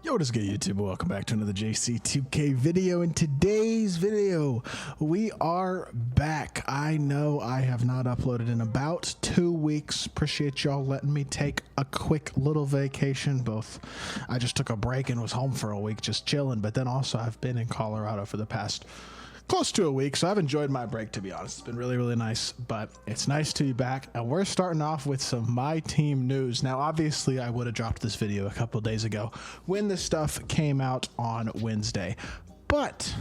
Yo, what is good, YouTube? Welcome back to another JC2K video. In today's video, we are back. I know I have not uploaded in about 2 weeks. Appreciate y'all letting me take a quick little vacation. I just took a break and was home for a week just chilling, but then also I've been in Colorado for the past close to a week, so I've enjoyed my break, to be honest. It's been really nice, but it's nice to be back, and we're starting off with some MyTEAM news. Now, obviously, I would have dropped this video a couple of days ago when this stuff came out on Wednesday, but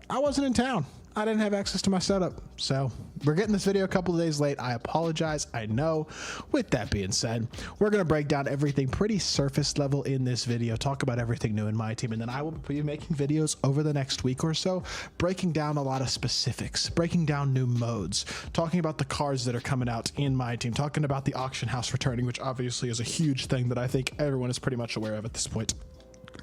I wasn't in town. I didn't have access to my setup, so we're getting this video a couple of days late. I apologize, I know. With that being said, we're going to break down everything pretty surface level in this video, talk about everything new in MyTEAM, and then I will be making videos over the next week or so, breaking down a lot of specifics, breaking down new modes, talking about the cards that are coming out in MyTEAM, talking about the auction house returning, which obviously is a huge thing that I think everyone is pretty much aware of at this point.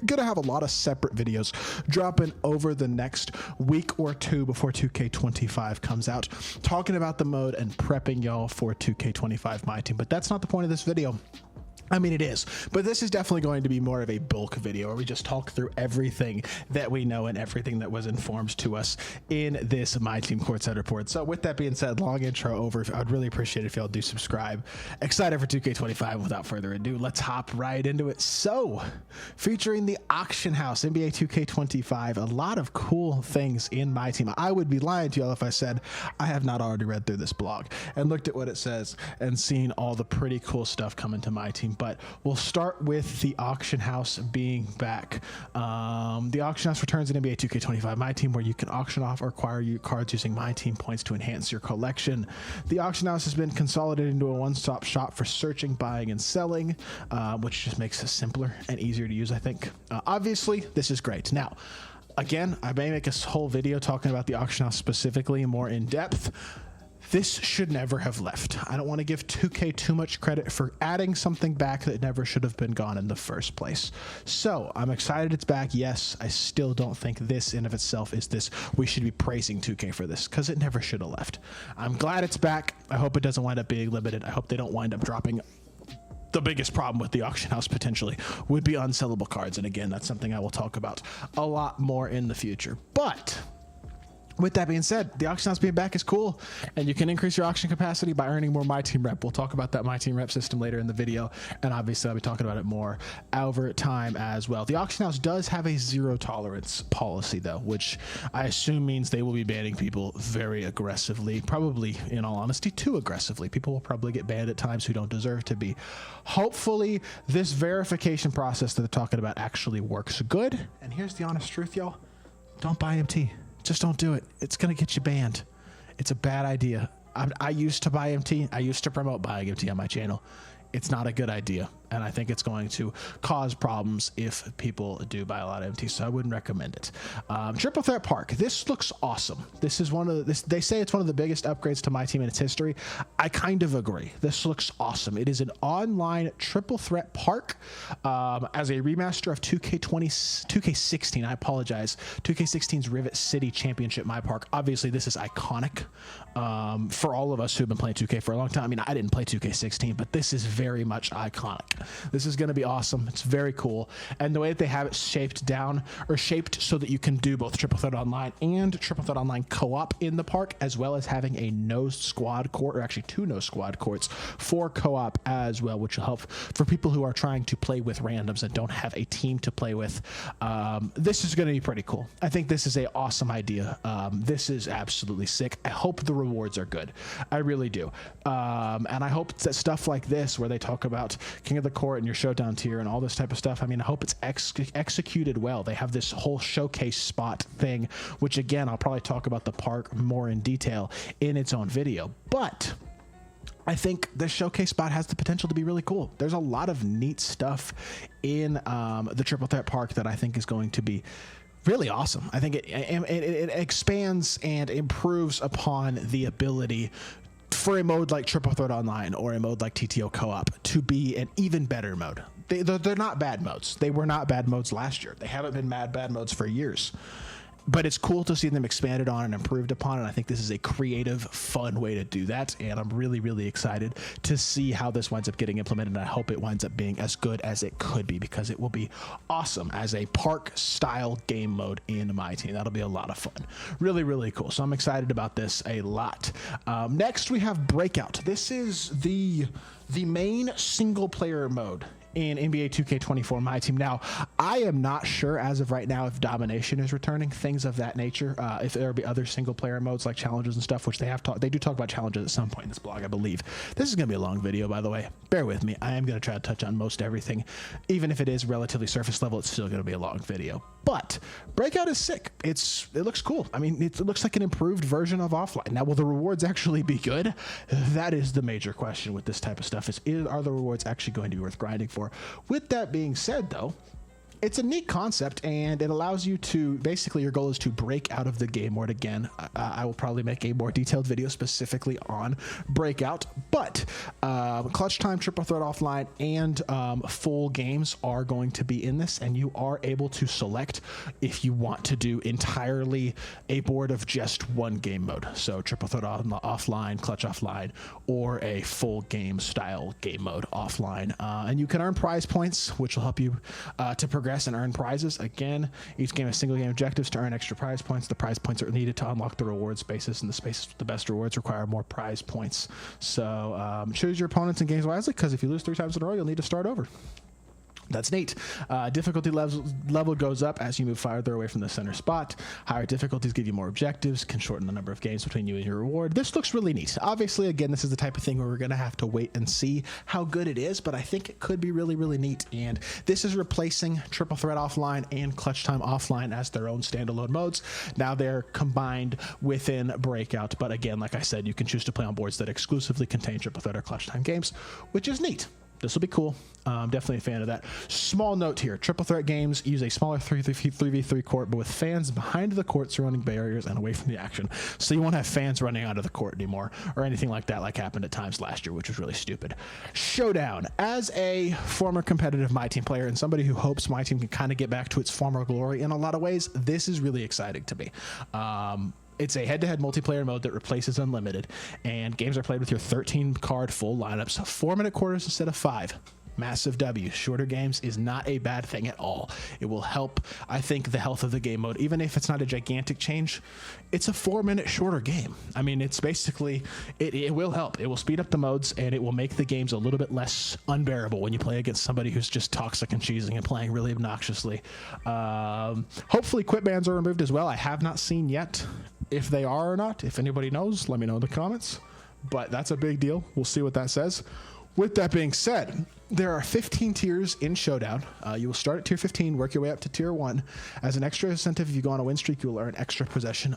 Gonna have a lot of separate videos dropping over the next week or two before 2K25 comes out, talking about the mode and prepping y'all for 2K25 MyTEAM. But that's not the point of this video. I mean, it is, but this is definitely going to be more of a bulk video where we just talk through everything that we know and everything that was informed to us in this MyTEAM Courtside report. So with that being said, long intro over. I'd really appreciate it if y'all do subscribe. Excited for 2K25. Without further ado, let's hop right into it. So featuring the auction house, NBA 2K25, a lot of cool things in MyTEAM. I would be lying to y'all if I said I have not already read through this blog and looked at what it says and seen all the pretty cool stuff coming to MyTEAM. But we'll start with the auction house being back. The auction house returns in NBA 2K25 MyTEAM, where you can auction off or acquire cards using MyTEAM points to enhance your collection. The auction house has been consolidated into a one-stop shop for searching, buying, and selling, which just makes it simpler and easier to use, I think. Obviously, this is great. Now, again, I may make a whole video talking about the auction house specifically more in depth. This should never have left. I don't want to give 2K too much credit for adding something back that never should have been gone in the first place. So I'm excited it's back. Yes, I still don't think this in of itself is this. We should be praising 2K for this because it never should have left. I'm glad it's back. I hope it doesn't wind up being limited. I hope they don't wind up dropping. The biggest problem with the auction house potentially would be unsellable cards. And again, that's something I will talk about a lot more in the future. But with that being said, the auction house being back is cool, and you can increase your auction capacity by earning more MyTEAM rep. We'll talk about that MyTEAM rep system later in the video, and obviously I'll be talking about it more over time as well. The auction house does have a zero tolerance policy, though, which I assume means they will be banning people very aggressively, probably, in all honesty, too aggressively. People will probably get banned at times who don't deserve to be. Hopefully, this verification process that they're talking about actually works good, and here's the honest truth, y'all. Don't buy MT. Just don't do it. It's going to get you banned. It's a bad idea. I used to buy MT. I used to promote buying MT on my channel. It's not a good idea, and I think it's going to cause problems if people do buy a lot of MT, so I wouldn't recommend it. Triple Threat Park. This looks awesome. This is one of the, they say it's one of the biggest upgrades to MyTEAM in its history. I kind of agree. This looks awesome. It is an online Triple Threat Park as a remaster of 2K16. I apologize. 2K16's Rivet City Championship My Park. Obviously, this is iconic for all of us who've been playing 2K for a long time. I mean, I didn't play 2K16, but this is very much iconic. This is going to be awesome. It's very cool, and the way that they have it shaped so that you can do both Triple Threat Online and Triple Threat Online co-op in the park, as well as having a no squad court, or actually 2 no squad courts for co-op as well, which will help for people who are trying to play with randoms and don't have a team to play with. This is going to be pretty cool. I think this is an awesome idea. This is absolutely sick. I hope the rewards are good. I really do. And I hope that stuff like this, where they talk about King of the Court and your Showdown tier and all this type of stuff, I mean, I hope it's executed well. They have this whole showcase spot thing, which again, I'll probably talk about the park more in detail in its own video. But I think the showcase spot has the potential to be really cool. There's a lot of neat stuff in the Triple Threat Park that I think is going to be really awesome. I think it expands and improves upon the ability for a mode like Triple Threat Online or a mode like TTO Co-op to be an even better mode. They're not bad modes. They were not bad modes last year. They haven't been bad modes for years. but it's cool to see them expanded on and improved upon, and I think this is a creative, fun way to do that, and I'm really, really excited to see how this winds up getting implemented, and I hope it winds up being as good as it could be, because it will be awesome as a park-style game mode in MyTEAM. That'll be a lot of fun. Really, really cool. So I'm excited about this a lot. Next, we have Breakout. This is the main single-player mode in NBA 2K24 MyTEAM. Now, I am not sure as of right now if domination is returning, things of that nature. If there will be other single player modes like challenges and stuff, which they do talk about challenges at some point in this blog, I believe. This is going to be a long video, by the way. Bear with me. I am going to try to touch on most everything. Even if it is relatively surface level, it's still going to be a long video. But Breakout is sick. It looks cool. I mean, it looks like an improved version of Offline. Now, will the rewards actually be good? That is the major question with this type of stuff. Are the rewards actually going to be worth grinding for? With that being said, though, it's a neat concept, and it allows you to, basically your goal is to break out of the game mode again. I will probably make a more detailed video specifically on Breakout, but clutch time, triple threat offline, and full games are going to be in this, and you are able to select if you want to do entirely a board of just one game mode. So triple threat offline, clutch offline, or a full game style game mode offline. And you can earn prize points, which will help you to progress and earn prizes. Again, each game has single game objectives to earn extra prize points. The prize points are needed to unlock the reward spaces, and the spaces with the best rewards require more prize points. So choose your opponents in games wisely, because if you lose 3 times in a row, you'll need to start over. That's neat. Difficulty level goes up as you move farther away from the center spot. Higher difficulties give you more objectives, can shorten the number of games between you and your reward. This looks really neat. Obviously, again, this is the type of thing where we're going to have to wait and see how good it is, but I think it could be really, really neat. And this is replacing Triple Threat Offline and Clutch Time Offline as their own standalone modes. Now they're combined within Breakout, but again, like I said, you can choose to play on boards that exclusively contain Triple Threat or Clutch Time games, which is neat. This will be cool. Definitely a fan of that. Small note here. Triple threat games use a smaller 3v3 court, but with fans behind the court surrounding barriers and away from the action. So you won't have fans running out of the court anymore or anything like that, like happened at times last year, which was really stupid. Showdown. As a former competitive MyTEAM player and somebody who hopes MyTEAM can kind of get back to its former glory in a lot of ways, this is really exciting to me. It's a head-to-head multiplayer mode that replaces Unlimited, and games are played with your 13-card full lineups, 4-minute quarters instead of 5. Massive W. Shorter games is not a bad thing at all. It will help, I think, the health of the game mode. Even if it's not a gigantic change, it's a 4-minute shorter game. I mean, it's basically, it will help. It will speed up the modes, and it will make the games a little bit less unbearable when you play against somebody who's just toxic and cheesing and playing really obnoxiously. Hopefully quit bans are removed as well. I have not seen yet if they are or not. If anybody knows, let me know in the comments. But that's a big deal. We'll see what that says. With that being said, there are 15 tiers in Showdown. You will start at tier 15, work your way up to tier 1. As an extra incentive, if you go on a win streak, you will earn extra progression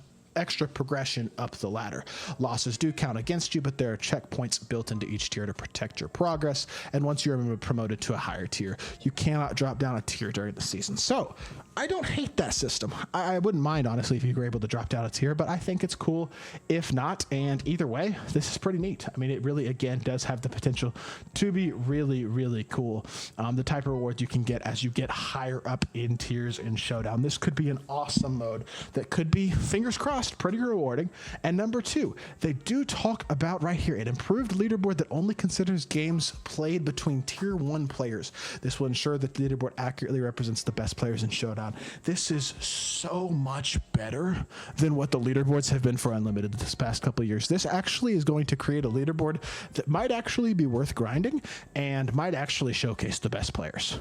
up the ladder. Losses do count against you, but there are checkpoints built into each tier to protect your progress. And once you're promoted to a higher tier, you cannot drop down a tier during the season. So I don't hate that system. I wouldn't mind, honestly, if you were able to drop down a tier, but I think it's cool if not. And either way, this is pretty neat. I mean, it really, again, does have the potential to be really, really cool. The type of rewards you can get as you get higher up in tiers in Showdown. This could be an awesome mode that could be, fingers crossed, pretty rewarding. And number 2, they do talk about right here an improved leaderboard that only considers games played between tier 1 players. This will ensure that the leaderboard accurately represents the best players in Showdown. This is so much better than what the leaderboards have been for Unlimited this past couple of years. This actually is going to create a leaderboard that might actually be worth grinding and might actually showcase the best players.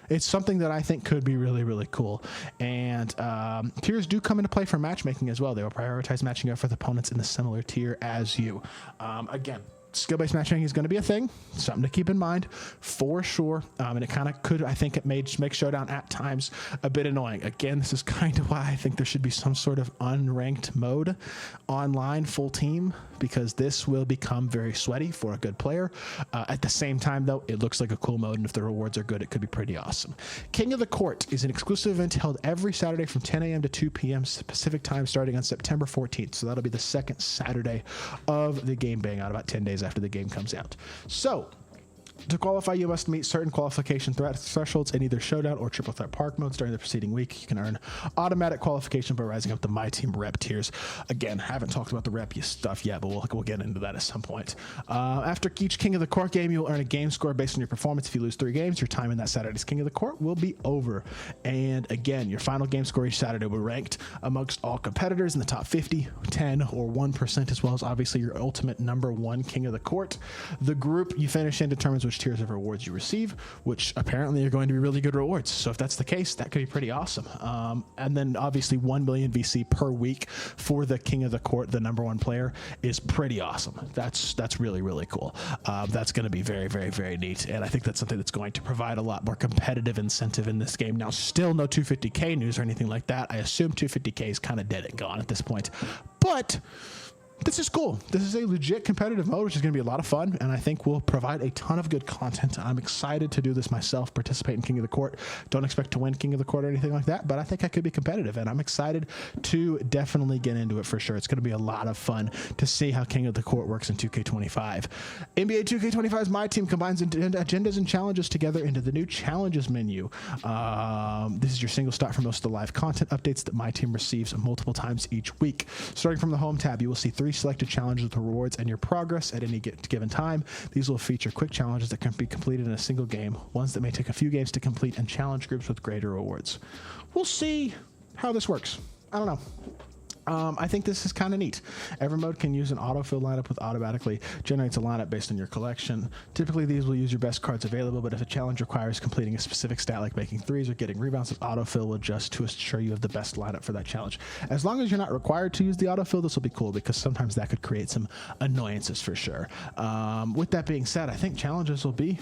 It's something that I think could be really, really cool. And tiers do come into play for matchmaking as well. They will prioritize matching up with opponents in the similar tier as you. Again, skill-based matchmaking is going to be a thing, something to keep in mind for sure. And it kind of could, I think it may just make Showdown at times a bit annoying. Again, this is kind of why I think there should be some sort of unranked mode online full team, because this will become very sweaty for a good player. At the same time, though, it looks like a cool mode, and if the rewards are good, it could be pretty awesome. King of the Court is an exclusive event held every Saturday from 10 a.m. to 2 p.m. Pacific time starting on September 14th. So that'll be the second Saturday of the game being out, about 10 days after the game comes out. So To qualify, you must meet certain qualification thresholds in either Showdown or Triple Threat Park modes during the preceding week. You can earn automatic qualification by rising up the MyTEAM rep tiers. Again, haven't talked about the rep stuff yet, but we'll get into that at some point. After each King of the Court game, you'll earn a game score based on your performance. If you lose 3 games, your time in that Saturday's King of the Court will be over. And again, your final game score each Saturday will be ranked amongst all competitors in the top 50, 10, or 1%, as well as obviously your ultimate number 1 King of the Court. The group you finish in determines which tiers of rewards you receive, which apparently are going to be really good rewards. So if that's the case, that could be pretty awesome. And then obviously 1 million VC per week for the King of the Court, the number 1 player, is pretty awesome. That's really, really cool. That's going to be very, very, very neat. And I think that's something that's going to provide a lot more competitive incentive in this game. Now, still no 250K news or anything like that. I assume 250K is kind of dead and gone at this point. But this is cool. This is a legit competitive mode, which is going to be a lot of fun, and I think will provide a ton of good content. I'm excited to do this myself, participate in King of the Court. Don't expect to win King of the Court or anything like that, but I think I could be competitive, and I'm excited to definitely get into it for sure. It's going to be a lot of fun to see how King of the Court works in 2K25. NBA 2K25's MyTEAM combines agendas and challenges together into the new challenges menu. This is your single stop for most of the live content updates that MyTEAM receives multiple times each week. Starting from the home tab, you will see 3 selected challenges with rewards and your progress at any given time. These will feature quick challenges that can be completed in a single game, ones that may take a few games to complete, and challenge groups with greater rewards. We'll see how this works. I don't know. I think this is kind of neat. Every mode can use an autofill lineup, which automatically generates a lineup based on your collection. Typically, these will use your best cards available, but if a challenge requires completing a specific stat like making threes or getting rebounds, this autofill will adjust to ensure you have the best lineup for that challenge. As long as you're not required to use the autofill, this will be cool, because sometimes that could create some annoyances for sure. With that being said, I think challenges will be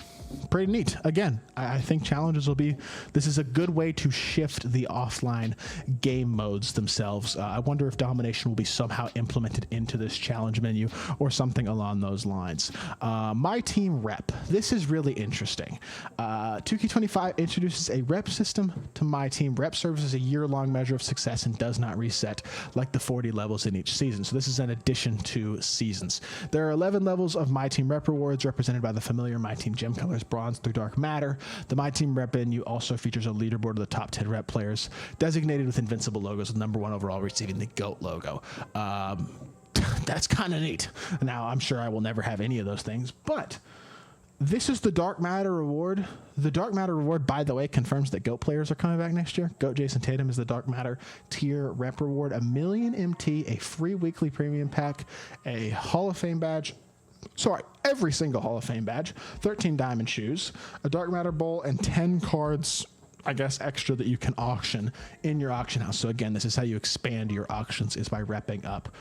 pretty neat. Again, I think challenges will be, this is a good way to shift the offline game modes themselves. I wonder if domination will be somehow implemented into this challenge menu or something along those lines. MyTEAM rep. This is really interesting. 2K25 introduces a rep system to MyTEAM. Rep serves as a year-long measure of success and does not reset like the 40 levels in each season. So this is an addition to seasons. There are 11 levels of MyTEAM rep rewards represented by the familiar MyTEAM gem colors, bronze through dark matter. The MyTEAM rep menu also features a leaderboard of the top 10 rep players designated with invincible logos, with number 1 overall receiving the GOAT logo. That's kind of neat. Now, I'm sure I will never have any of those things, but this is the Dark Matter reward. The Dark Matter reward, by the way, confirms that GOAT players are coming back next year. GOAT Jason Tatum is the Dark Matter tier rep reward. 1 million MT, a free weekly premium pack, a Hall of Fame badge. Sorry, every single Hall of Fame badge, 13 diamond shoes, a Dark Matter bowl, and 10 cards, I guess, extra that you can auction in your auction house. So again, this is how you expand your auctions, is by repping up.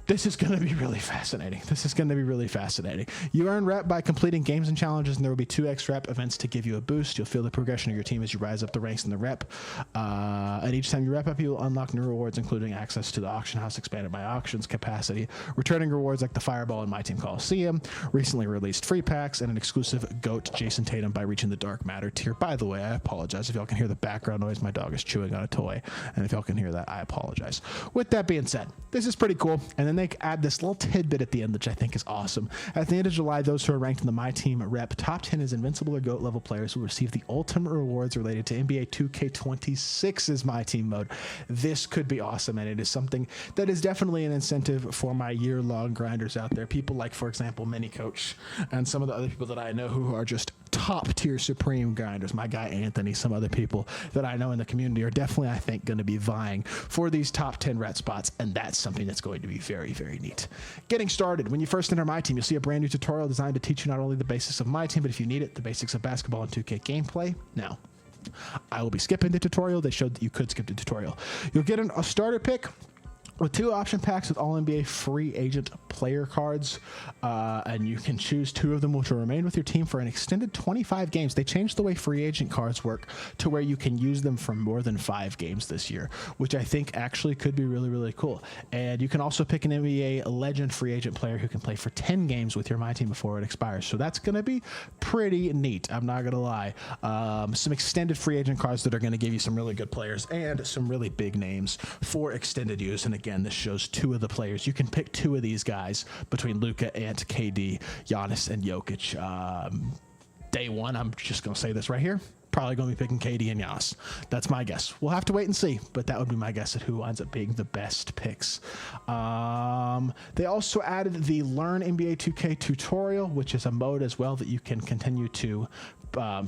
This is going to be really fascinating. This is going to be really fascinating. You earn rep by completing games and challenges, and there will be 2x rep events to give you a boost. You'll feel the progression of your team as you rise up the ranks in the rep. And each time you rep up, you will unlock new rewards, including access to the auction house, expanded by auctions capacity, returning rewards like the Fireball and MyTEAM Coliseum, recently released free packs, and an exclusive GOAT Jason Tatum by reaching the Dark Matter tier. By the way, I apologize if y'all can hear the background noise. My dog is chewing on a toy, and if y'all can hear that, I apologize. With that being said, this is pretty cool. And then they add this little tidbit at the end, which I think is awesome. At the end of July, those who are ranked in the MyTEAM rep top 10 as invincible or GOAT level players will receive the ultimate rewards related to NBA 2K26's MyTEAM mode. This could be awesome, and it is something that is definitely an incentive for my year-long grinders out there. People like, for example, Mini Coach and some of the other people that I know who are just top tier supreme grinders. My guy Anthony, some other people that I know in the community are definitely, I think, going to be vying for these top 10 ret spots, and that's something that's going to be very, very neat. Getting started. When you first enter MyTEAM, you'll see a brand new tutorial designed to teach you not only the basics of MyTEAM, but if you need it, the basics of basketball and 2K gameplay. Now, I will be skipping the tutorial. They showed that you could skip the tutorial. You'll get a starter pick with 2 option packs with all NBA free agent player cards, and you can choose 2 of them, which will remain with your team for an extended 25 games. They changed the way free agent cards work to where you can use them for more than 5 games this year, which I think actually could be really, really cool. And you can also pick an NBA legend free agent player who can play for 10 games with your MyTEAM before it expires. So that's going to be pretty neat. I'm not going to lie. Some extended free agent cards that are going to give you some really good players and some really big names for extended use. And again, again, this shows two of the players. You can pick two of these guys between Luka and KD, Giannis and Jokic. Day one, I'm just going to say this right here. Probably going to be picking KD and Giannis. That's my guess. We'll have to wait and see, but that would be my guess at who ends up being the best picks. They also added the Learn NBA 2K tutorial, which is a mode as well that you can continue to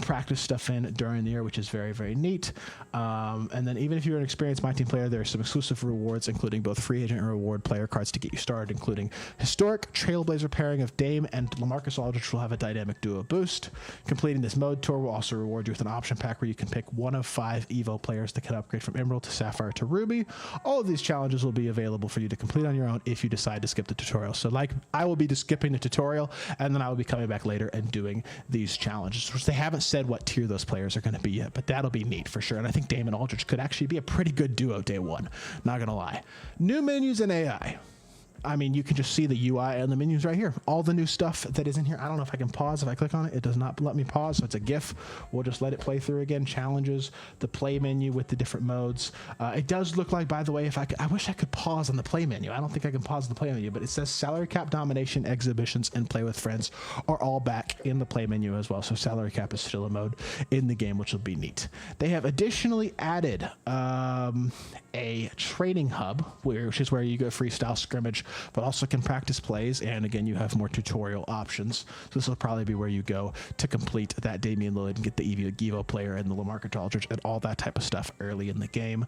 practice stuff in during the year, which is very, very neat. And then even if you're an experienced MyTEAM player, there are some exclusive rewards, including both free agent and reward player cards to get you started, including historic Trailblazer pairing of Dame and LaMarcus Aldridge will have a dynamic duo boost. Completing this mode tour will also reward you with an option pack where you can pick one of 5 Evo players that can upgrade from Emerald to Sapphire to Ruby. All of these challenges will be available for you to complete on your own if you decide to skip the tutorial. So like I will be just skipping the tutorial, and then I will be coming back later and doing these challenges, which they haven't said what tier those players are going to be yet, but that'll be neat for sure. And I think Dame and Aldridge could actually be a pretty good duo day one. Not going to lie. New menus and AI. I mean, you can just see the UI and the menus right here. All the new stuff that is in here. I don't know if I can pause. If I click on it, it does not let me pause. So it's a GIF. We'll just let it play through again. Challenges, the play menu with the different modes. It does look like, by the way, I wish I could pause on the play menu. I don't think I can pause the play menu, but it says salary cap, domination, exhibitions, and play with friends are all back in the play menu as well. So salary cap is still a mode in the game, which will be neat. They have additionally added a training hub, which is where you go freestyle scrimmage, but also can practice plays. And again, you have more tutorial options. So this will probably be where you go to complete that Damian Lillard and get the Evo player and the LaMarcus Aldridge and all that type of stuff early in the game.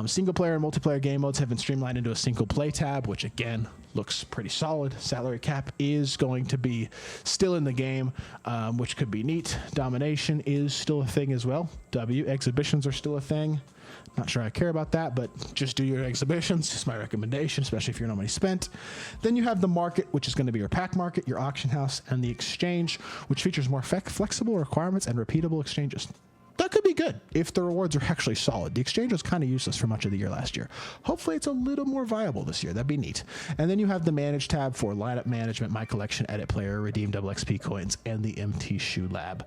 Single player and multiplayer game modes have been streamlined into a single play tab, which again looks pretty solid. Salary cap is going to be still in the game, which could be neat. Domination is still a thing as well. Exhibitions are still a thing. Not sure I care about that, but just do your exhibitions. It's my recommendation, especially if you're no money spent. Then you have the market, which is going to be your pack market, your auction house, and the exchange, which features more flexible requirements and repeatable exchanges. That could be good if the rewards are actually solid. The exchange was kind of useless for much of the year last year. Hopefully it's a little more viable this year. That'd be neat. And then you have the manage tab for lineup management, my collection, edit player, redeem double XP coins, and the MT shoe lab,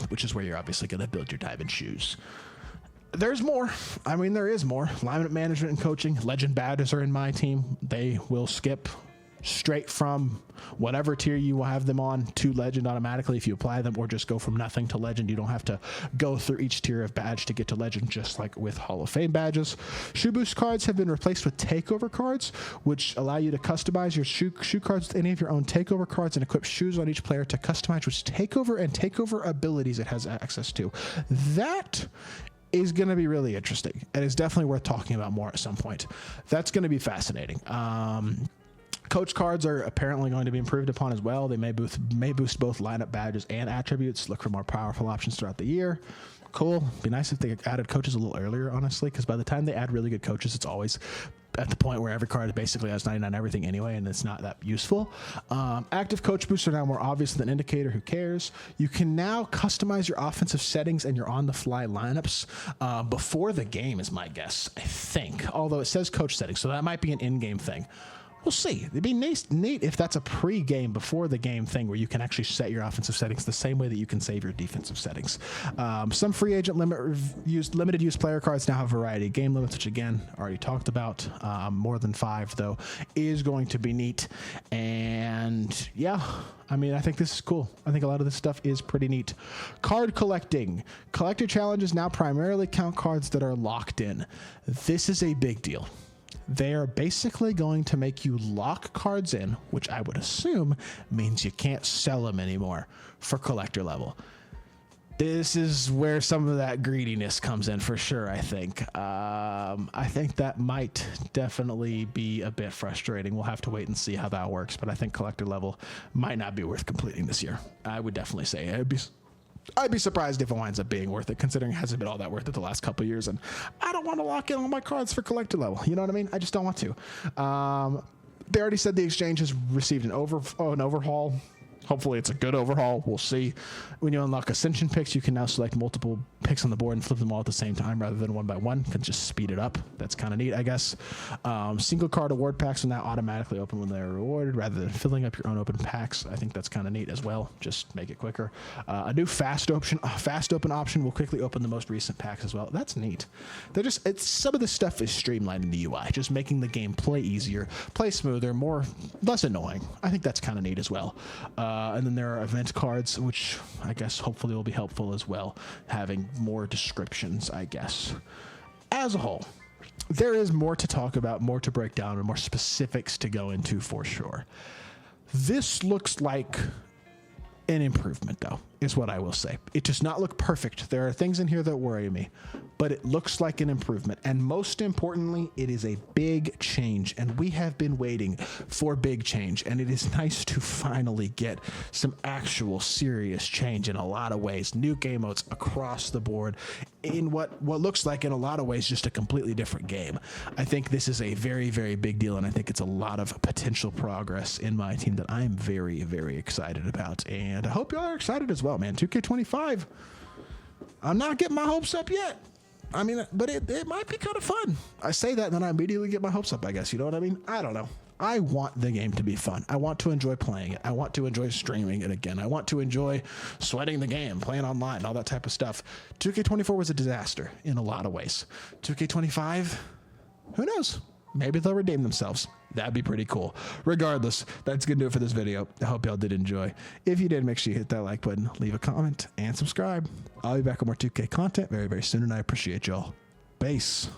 which is where you're obviously going to build your diamond shoes. There's more. I mean, there is more. Lineup management and coaching. Legend badges are in my team. They will skip straight from whatever tier you will have them on to legend automatically if you apply them, or just go from nothing to legend. You don't have to go through each tier of badge to get to legend, just like with Hall of Fame badges. Shoe boost cards have been replaced with takeover cards, which allow you to customize your shoe cards with any of your own takeover cards and equip shoes on each player to customize which takeover and takeover abilities it has access to. That is going to be really interesting, and it's definitely worth talking about more at some point. That's going to be fascinating. Coach cards are apparently going to be improved upon as well. They may boost both lineup badges and attributes. Look for more powerful options throughout the year. Cool. Be nice if they added coaches a little earlier, honestly, because by the time they add really good coaches, it's always at the point where every card basically has 99 everything anyway, and it's not that useful. Active coach boosts are now more obvious than indicator. Who cares? You can now customize your offensive settings and your on-the-fly lineups before the game is my guess, I think. Although it says coach settings, so that might be an in-game thing. We'll see. It'd be neat if that's a pre-game, before the game thing, where you can actually set your offensive settings the same way that you can save your defensive settings. Some free agent limited use player cards now have a variety of game limits, which again, already talked about. More than 5 though is going to be neat. And yeah, I mean, I think this is cool. I think a lot of this stuff is pretty neat. Card collecting. Collector challenges now primarily count cards that are locked in. This is a big deal. They are basically going to make you lock cards in, which I would assume means you can't sell them anymore for collector level. This is where some of that greediness comes in for sure, I think. I think that might definitely be a bit frustrating. We'll have to wait and see how that works, but I think collector level might not be worth completing this year. I would definitely say I'd be surprised if it winds up being worth it, considering it hasn't been all that worth it the last couple of years, and I don't want to lock in all my cards for collector level. You know what I mean? I just don't want to. They already said the exchange has received an overhaul. Hopefully it's a good overhaul. We'll see. When you unlock Ascension picks, you can now select multiple picks on the board and flip them all at the same time rather than one by one. Can just speed it up. That's kind of neat, I guess. Single card award packs will now automatically open when they're rewarded rather than filling up your own open packs. I think that's kind of neat as well. Just make it quicker. A new fast open option will quickly open the most recent packs as well. That's neat. Some of this stuff is streamlining the UI, just making the game play easier, play smoother, less annoying. I think that's kind of neat as well. And then there are event cards, which I guess hopefully will be helpful as well, having more descriptions, I guess. As a whole, there is more to talk about, more to break down, and more specifics to go into for sure. This looks like an improvement, though, is what I will say. It does not look perfect. There are things in here that worry me, but it looks like an improvement. And most importantly, it is a big change. And we have been waiting for big change. And it is nice to finally get some actual serious change in a lot of ways. New game modes across the board in what looks like in a lot of ways just a completely different game. I think this is a very, very big deal. And I think it's a lot of potential progress in my team that I'm very, very excited about. And I hope y'all are excited as well, man. 2K25. I'm not getting my hopes up yet. I mean, but it might be kind of fun. I say that and then I immediately get my hopes up, I guess. You know what I mean? I don't know. I want the game to be fun. I want to enjoy playing it. I want to enjoy streaming it again. I want to enjoy sweating the game, playing online, all that type of stuff. 2K24 was a disaster in a lot of ways. 2K25, who knows? Maybe they'll redeem themselves. That'd be pretty cool. Regardless, that's going to do it for this video. I hope y'all did enjoy. If you did, make sure you hit that like button, leave a comment, and subscribe. I'll be back with more 2K content very, very soon, and I appreciate y'all. Peace.